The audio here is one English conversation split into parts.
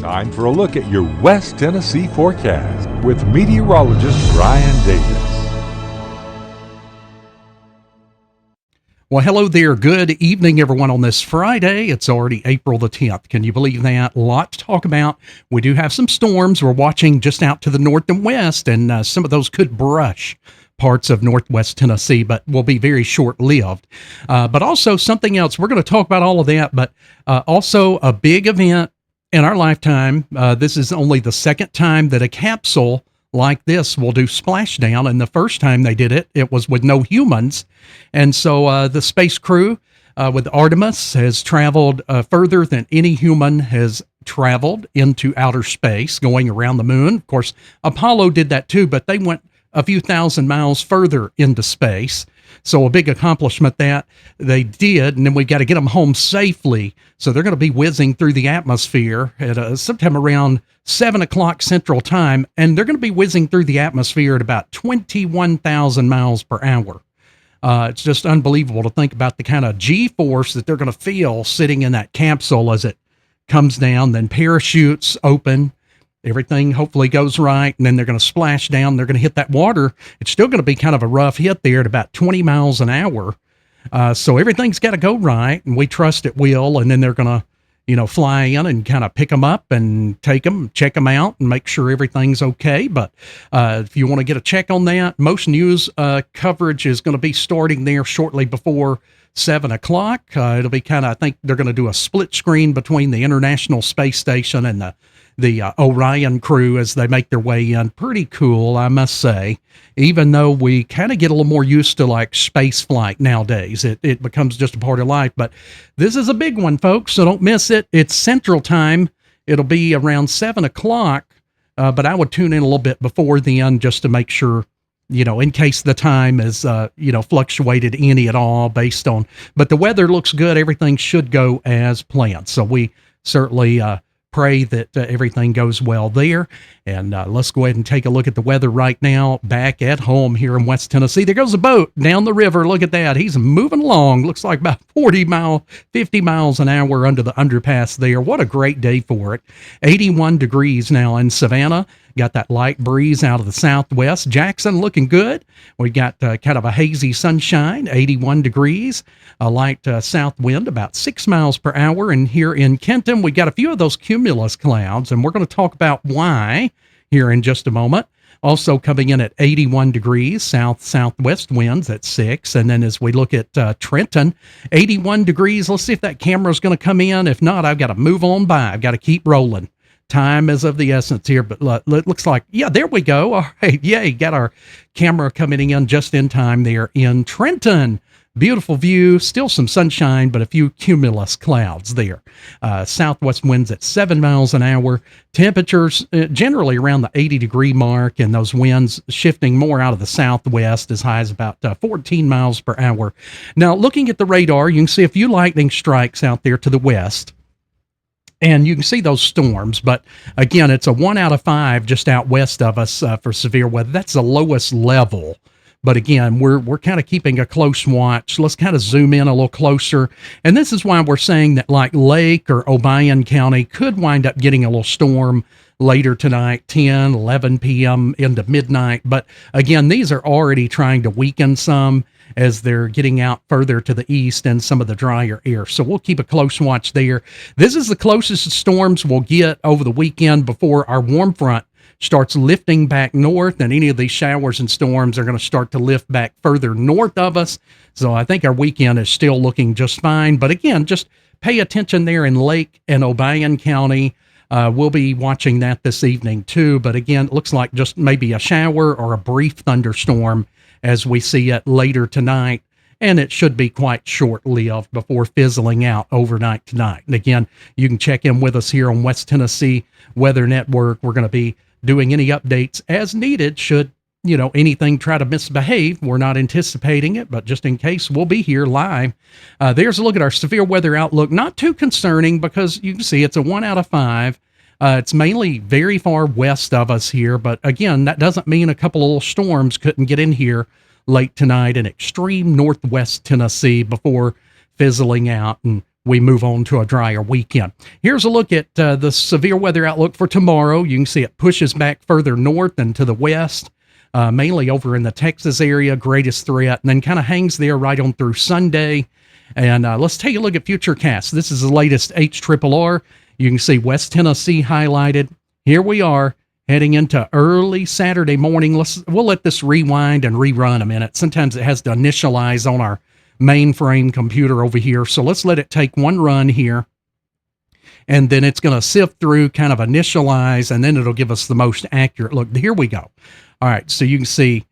Time for a look at your West Tennessee forecast with meteorologist Brian Davis. Well, hello there. Good evening, everyone, on this Friday. It's already April the 10th. Can you believe that? A lot to talk about. We do have some storms we're watching just out to the north and west, and some of those could brush parts of northwest Tennessee, but will be very short-lived. But also something else. We're going to talk about all of that, but also a big event in our lifetime. This is only the second time that a capsule like this will do splashdown, and the first time they did it, it was with no humans. And so the space crew with Artemis has traveled further than any human has traveled into outer space, going around the moon. Of course, Apollo did that too, but they went a few thousand miles further into space. So a big accomplishment that they did, and then we got to get them home safely. So they're going to be whizzing through the atmosphere at sometime around 7 o'clock Central Time, and they're going to be whizzing through the atmosphere at about 21,000 miles per hour. It's just unbelievable to think about the kind of G-force that they're going to feel sitting in that capsule as it comes down. Then parachutes open. Everything hopefully goes right, and then they're going to splash down. They're going to hit that water. It's still going to be kind of a rough hit there at about 20 miles an hour. So everything's got to go right, and we trust it will. And then they're going to, fly in and kind of pick them up and take them, check them out, and make sure everything's okay. But if you want to get a check on that, most news coverage is going to be starting there shortly before 7 o'clock. It'll be kind of, I think they're going to do a split screen between the International Space Station and the Orion crew as they make their way in. Pretty cool, I must say. Even though we kind of get a little more used to like space flight nowadays, it becomes just a part of life. But this is a big one, folks, so don't miss it. It's Central Time. It'll be around 7 o'clock, but I would tune in a little bit before then just to make sure, in case the time is, fluctuated any at all based on, but the weather looks good. Everything should go as planned. So we certainly, pray that everything goes well there. And let's go ahead and take a look at the weather right now back at home here in West Tennessee. There goes a boat down the river. Look at that. He's moving along. Looks like about 50 miles an hour under the underpass there. What a great day for it. 81 degrees now in Savannah. Got that light breeze out of the southwest. Jackson looking good. We got kind of a hazy sunshine, 81 degrees, a light south wind about 6 miles per hour. And here in Kenton, we got a few of those cumulus clouds, and we're going to talk about why here in just a moment. Also coming in at 81 degrees, southwest winds at 6. And then as we look at Trenton, 81 degrees. Let's see if that camera's going to come in. If not, I've got to move on by. I've got to keep rolling. Time is of the essence here, but it looks like, yeah, there we go. All right. Yay. Got our camera coming in just in time there in Trenton. Beautiful view, still some sunshine, but a few cumulus clouds there. Southwest winds at 7 miles an hour. Temperatures generally around the 80-degree mark, and those winds shifting more out of the southwest as high as about 14 miles per hour. Now, looking at the radar, you can see a few lightning strikes out there to the west. And you can see those storms, but again, it's a 1 out of 5 just out west of us for severe weather. That's the lowest level. But again, we're kind of keeping a close watch. Let's kind of zoom in a little closer. And this is why we're saying that like Lake or Obion County could wind up getting a little storm later tonight, 10, 11 p.m. into midnight. But again, these are already trying to weaken some as they're getting out further to the east and some of the drier air. So we'll keep a close watch there. This is the closest storms we'll get over the weekend before our warm front starts lifting back north, and any of these showers and storms are going to start to lift back further north of us. So I think our weekend is still looking just fine. But again, just pay attention there in Lake and Obion County. We'll be watching that this evening too. But again, it looks like just maybe a shower or a brief thunderstorm as we see it later tonight. And it should be quite short-lived before fizzling out overnight tonight. And again, you can check in with us here on West Tennessee Weather Network. We're going to be doing any updates as needed should, anything try to misbehave. We're not anticipating it, but just in case, we'll be here live. There's a look at our severe weather outlook. Not too concerning because you can see it's a 1 out of 5. It's mainly very far west of us here, but again, that doesn't mean a couple of little storms couldn't get in here late tonight in extreme northwest Tennessee before fizzling out and we move on to a drier weekend. Here's a look at the severe weather outlook for tomorrow. You can see it pushes back further north and to the west, mainly over in the Texas area, greatest threat, and then kind of hangs there right on through Sunday. And let's take a look at futurecasts. This is the latest HRRR. You can see West Tennessee highlighted. Here we are heading into early Saturday morning. We'll let this rewind and rerun a minute. Sometimes it has to initialize on our mainframe computer over here. So let's let it take one run here. And then it's going to sift through, kind of initialize, and then it'll give us the most accurate look. Here we go. All right, so you can see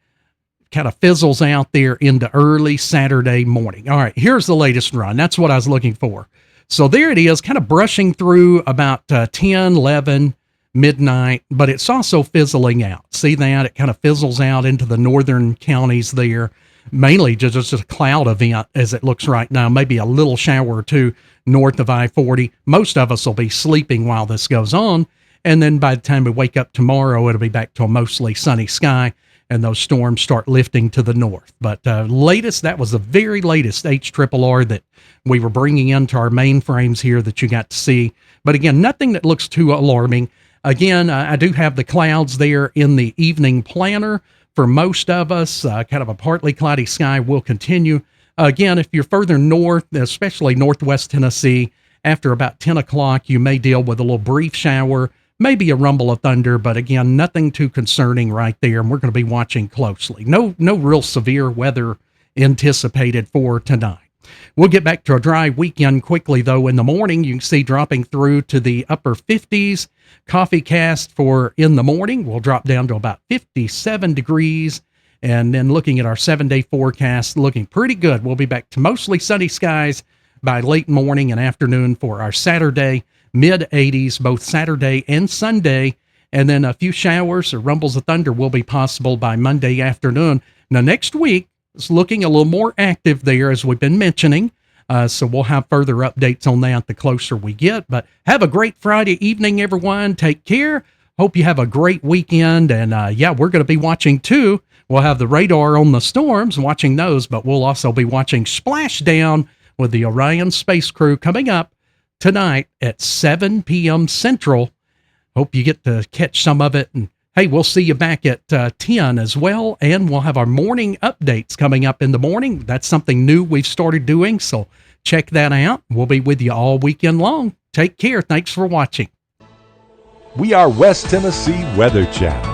kind of fizzles out there into early Saturday morning. All right, here's the latest run. That's what I was looking for. So there it is, kind of brushing through about 10, 11, midnight, but it's also fizzling out. See that? It kind of fizzles out into the northern counties there. Mainly just a cloud event as it looks right now, maybe a little shower or two north of I-40. Most of us will be sleeping while this goes on. And then by the time we wake up tomorrow, it'll be back to a mostly sunny sky and those storms start lifting to the north. But that was the very latest HRRR that we were bringing into our mainframes here that you got to see. But again, nothing that looks too alarming. Again, I do have the clouds there in the evening planner. For most of us, kind of a partly cloudy sky will continue. Again, if you're further north, especially northwest Tennessee, after about 10 o'clock, you may deal with a little brief shower, maybe a rumble of thunder, but again, nothing too concerning right there, and we're going to be watching closely. No real severe weather anticipated for tonight. We'll get back to a dry weekend quickly, though. In the morning, you can see dropping through to the upper 50s. Coffee cast for in the morning will drop down to about 57 degrees. And then looking at our 7-day forecast, looking pretty good. We'll be back to mostly sunny skies by late morning and afternoon for our Saturday, mid-80s, both Saturday and Sunday. And then a few showers or rumbles of thunder will be possible by Monday afternoon. Now, next week, it's looking a little more active there, as we've been mentioning. So we'll have further updates on that the closer we get. But have a great Friday evening, everyone. Take care. Hope you have a great weekend. And we're going to be watching too. We'll have the radar on the storms, watching those, but we'll also be watching Splashdown with the Orion Space Crew coming up tonight at 7 p.m. Central. Hope you get to catch some of it. And hey, we'll see you back at 10 as well, and we'll have our morning updates coming up in the morning. That's something new we've started doing, so check that out. We'll be with you all weekend long. Take care. Thanks for watching. We are West Tennessee Weather Channel.